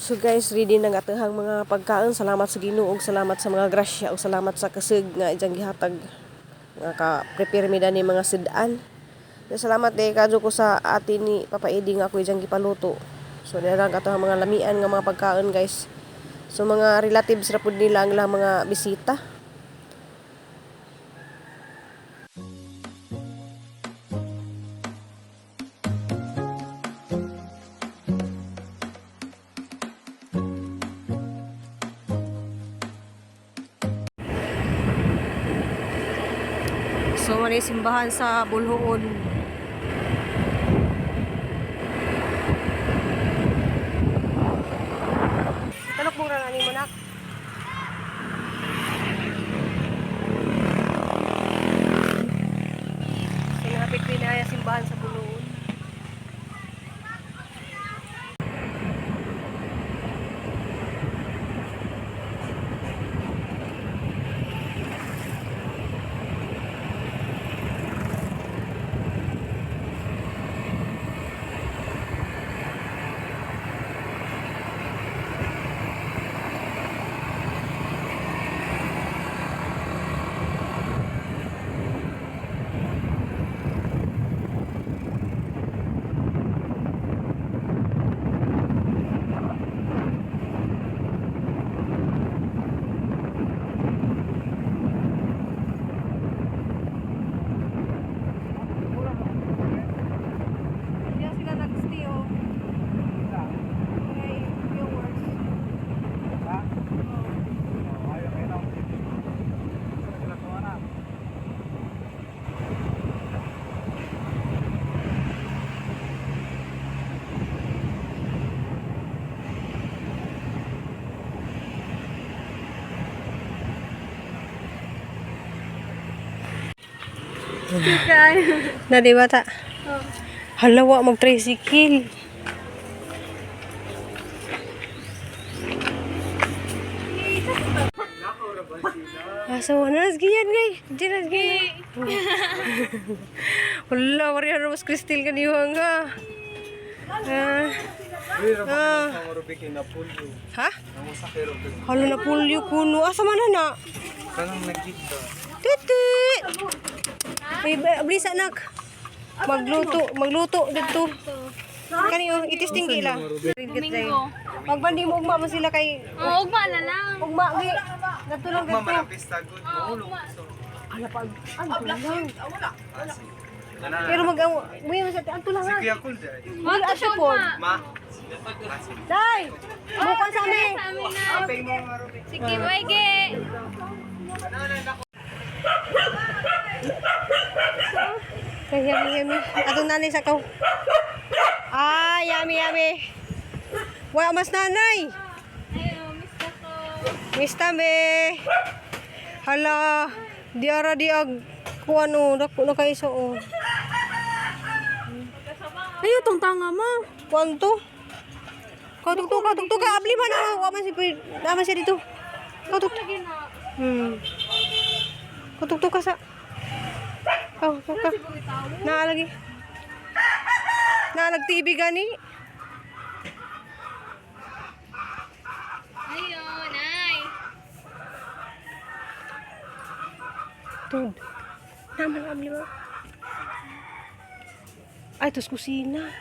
So guys, ready na nga atahang mga pagkaon. Salamat sa Ginoo ug salamat sa mga grasya ug salamat sa kasig nga ijang gihatag nga ka-prepare mi dani mga sidaan. Salamat day kadto ko sa atin ni Papa Eddie nga ako ijang gipaluto. So dira nga atahang mga lamian nga mga pagkaon guys. So mga relatives ra pud nila ang ilang mga bisita. So, may simbahan sa Bulhoon. Talok mong rangani mo, nak. Sinapit ko na simbahan sa Bulhoon. Na di bata? Oh. Halawa mag-tricycle. Asa wala nasgiyan gay. Di nasgiyan. Wala wala na mas kristal kaniwang nga. Ha? Halo na pulyo kuno. Asa man na? Kanang nagkita. Titi. Blis anak. Magluto dito. Kani itis tinggi la. Domingo. Magbandi mo ugma man sila kay Ugma na lang. ugma gi. Natulog dito. Mama na pista good mo. Ala pag lang. Pero may mo sa anto lang ha. Sige ako dai. Wala siya po. Ma. Dai. Bukan sa amin. Apay mo marubi. Sige, wege. Kay yummy. Atong nanay sa kaw. Ah, yummy. Wala mas nanay. Ayo, miss ko. Mista me. Hala, diara diag kuano dako na kay iso. Ayo tong tanga ma. Kuanto? Katuk ka abli man na wa man si naman siya dito. Katuk. Katuk ka sa. Oh, ka. Naalagi. Naalag TV gani. Ayo, nay. Tud. Naman abli mo. Ay, tos kusina.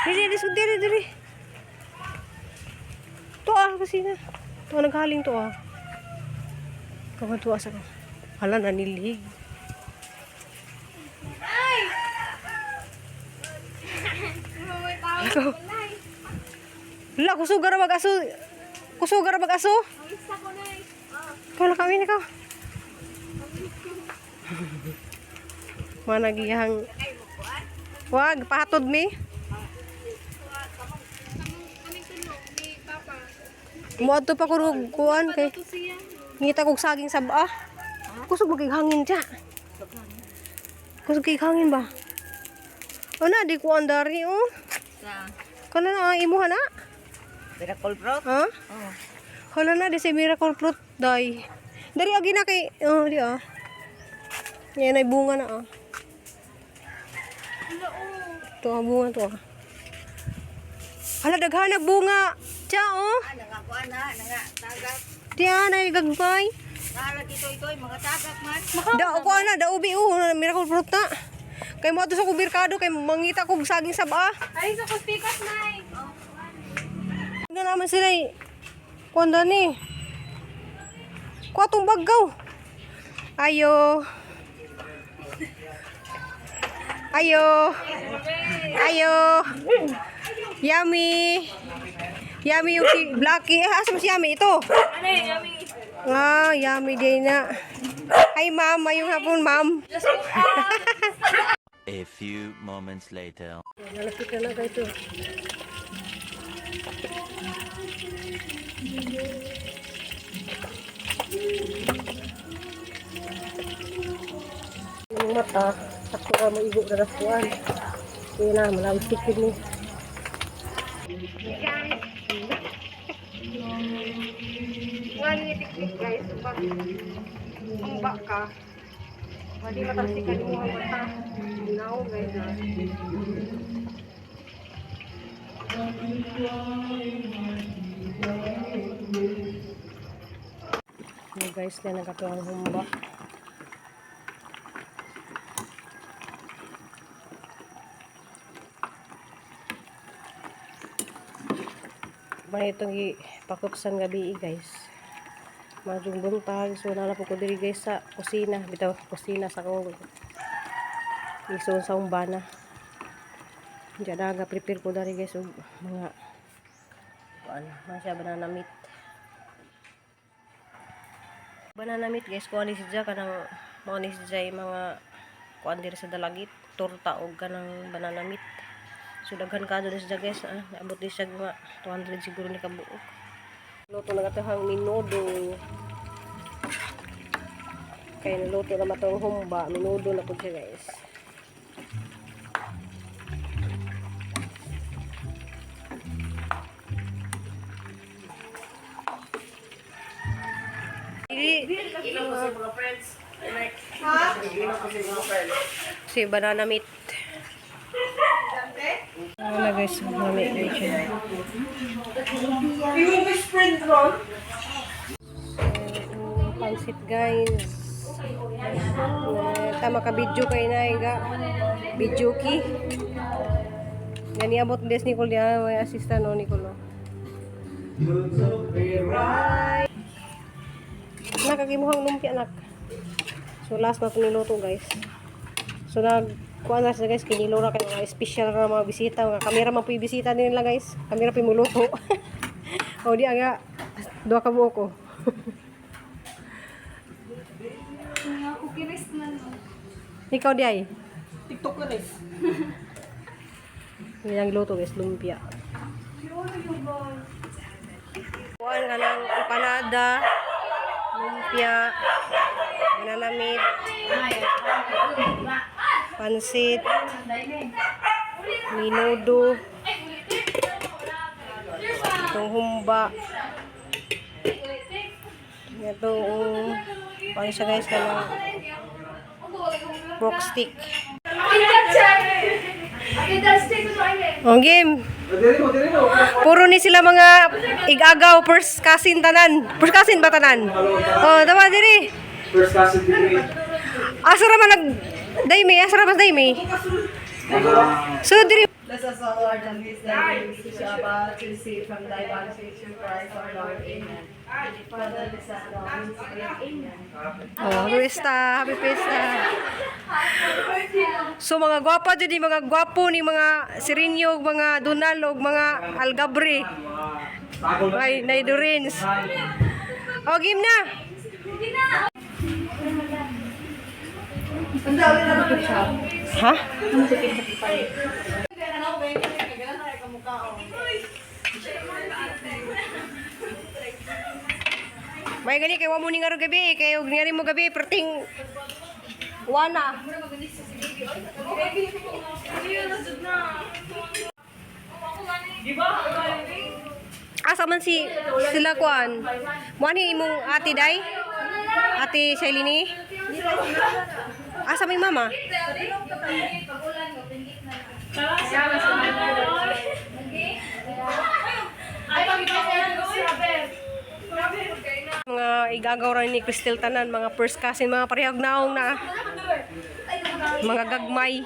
Diri. To kusina. To naghaling to Kawan tuwa sa ko. Hala nanilig. Ay! May tao. Hala, kusugar mag-aso. Miss ko, nay. Kala kami ni ka. Managihang. Wag, pahatod mi. Kaming tulog ni Papa. Muadto pa ko kuan kay. Ito siya. Ngita kog saging saba. Kusog magig hangin siya. Kusog kay hangin ba? Ana di ko andari Sa. Kana na imuha na? Miracle fruit? Ha? Oh. Hala na di si miracle fruit dai. Dari agi na kay di Yan ay bunga na Hello. Ito bunga to Hala, daghana bunga. Tiya, oh. Nakakuan na, tagak. Tiya, naigagmay. Nahalag ito, mga tagak man. Da, ko ana, da ubi, miracle fruit na. Kay mo ato sa kubirkado, kay mangita kog saging saba. Ay, sa kuspikas, Nay. Nga naman sila kuanda ni. Kuha tong bagaw. Ayo. Ayo. Ayo. Yummy. Yummy yung si Blacky. Asa mo si Yummy? Ito. Ano yun, Yummy? Ah, Yummy din na. Ay, ma'am. Mayong hapon, ma'am. A few moments later. Nalapit na lang ito. Yung mata, sakto ka mo igo na raspuan. Kaya na, malawis tikid mo. Wala niya tikid guys. Umba ka. Wali matalsikan mo ang mata. Now guys. Hey guys, na nagkatuwang humba. Bali itong ipakuksan gabi guys. Majung buntag. So nala po ko diri guys sa kusina. Bitaw kusina sa kong ison sa umbana. Diyan na prepare ko dari guys og mga masya banana meat. Banana meat guys, kuha ni siya kanang mga ni siya mga kuha diri sa dalagit, torta og kanang banana meat. So daghan ka doon siya guys, naabot din siya mga 200 siguro ni kabuok. Luto na katahang minudo. Kaya naluto na matong humba, minudo na po siya guys. Si banana meat. Wala guys, mami guys siya. Pansit guys. Tama ka video kay na iga. Video ki. Gani abot des Nicole dia, may assistant no Nicole. Right. Nakakimuhang lumpia nak. So last na ito niluto guys. So kuha na sila guys, kinilo na kayo mga special na mga bisita, mga kamera man po yung bisita nila guys, kamera po yung muluto. O di aga, doa ka mo ko. Mga kukiris na, no? Ikaw di ay? TikTok ka rin. Hindi lang luto guys, lumpia. Kuha ka ng empanada, lumpia, banana meat, pansit, minudo, itong humba, itong paano siya guys, kanang pork stick. Oh, game. Puro ni sila mga igagaw, first cousin tanan. First cousin ba tanan? Oh, tama diri. First class degree. Asara man nag Daimi, asara mas Daimi. So diri Bless us, O Lord, and his name is about to receive from thy bounty through Christ our Lord. Amen. Father, the Son, and the Holy Spirit. Amen. Oh, happy fiesta. So mga gwapa jud mga gwapo ni mga Sirinyog, mga Dunal ug mga Algabre. Ay, Naidurins. Oh, game na. Ha? May gani kay wa mo ni nga ro gabi kay og ngari mo gabi perting wana. Asa man si sila kuan? Mo ni imong ate day? Ate Shelini? Asa may mama? igagaw ra ni Crystal tanan, mga first cousin, mga parehag naong na. Mga gagmay.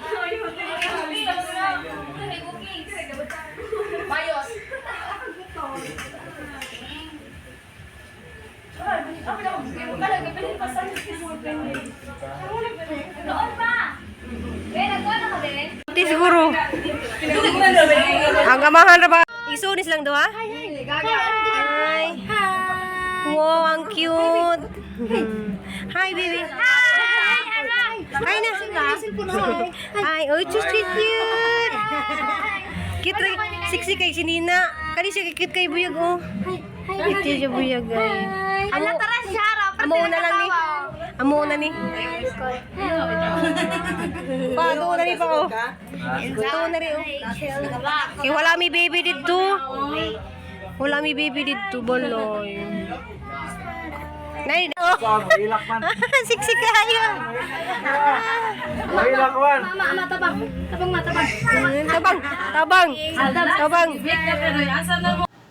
Di siguro. Ang amahan ra ba? Isunis lang do ha? Hi. Wow, ang cute. Hi, baby. Hi na. Hi, oh, so cute. Cute rin. Sexy kay si Nina. Kani siya cute kay Buyag, oh. Cute siya Buyag, ay. Ala tara siya harap. Amo na lang ni. Amo na ni. Pa, tuo na ni pa, oh. Tuo na rin, oh. Kaya wala mi baby dito. Wala mi baby dito, boloy. Nay, oh. Ilak man. Sexy kayo. Ilak man. Matabang. Matabang. Tabang.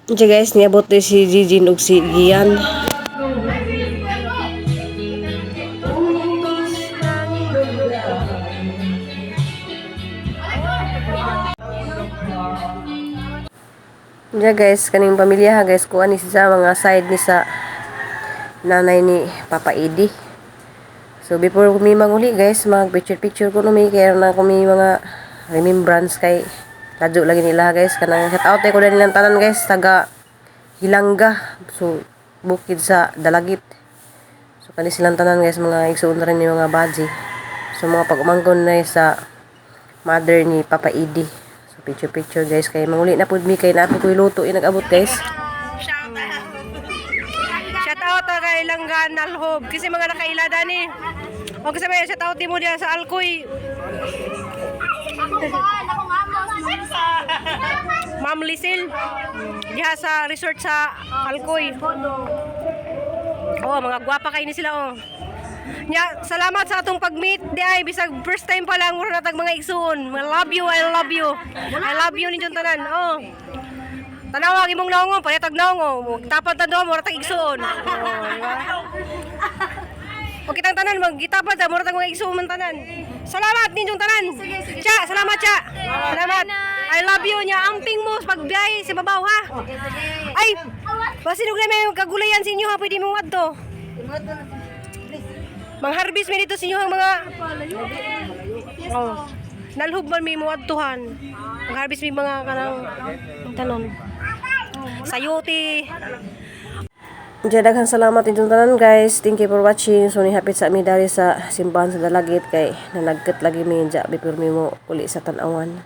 Diyan guys, niabot din si Jijin ug si Gian. Diyan guys, kaning pamilya ha guys, kuha ni sa mga side ni sa nanay ni Papa Eddie. So before kami manguli guys, mag picture ko numi kaya na kami mga remembrance kay ladyo lagi nila guys. Kanang shout out ko din nilang tanan guys, taga Hilangga. So bukid sa Dalagit. So kani silang tanan guys, mga igsuon rin ni mga baji. So mga pag-umangkon na sa mother ni Papa Eddie. So picture guys, kay manguli na pud mi kay napi ko iluto nag-abot guys. Shout out kay Langgan Nalhob kasi mga nakailada ni. O kasi may shout out mo diyan sa Alcoy. Ma'am Lisil. Diha sa resort sa Alcoy. Oh, mga gwapa kay ni sila oh. Nya, salamat sa atong pag-meet di ay bisag first time pa lang mura natag mga igsuon. I love you. I love you ninyo tanan. Oh. Tanawag imong naongo, paretag naongo. Tapan ta do mura tag igsuon. Oh, di ba? O kitang tanan magitapan ta mura tag mga igsuon man tanan. Salamat ninyong tanan. Cha, salamat cha. Salamat. I love you nya amping mo pagbiyahe sa babaw ha. Ay, basin og na may kagulayan sa inyo ha, pwede mo adto. Mang-harvest mi dito sa inyo ang mga oh, nalhub man mi mo adtuhan. Mang-harvest mi mga kanang tanon. Sayote. Daghan salamat inyong tanan guys. Thank you for watching. So ni hapit sa mi dari sa simbahan sa Dalagit kay nanagket lagi mi dya before mi mo uli sa tan-awan.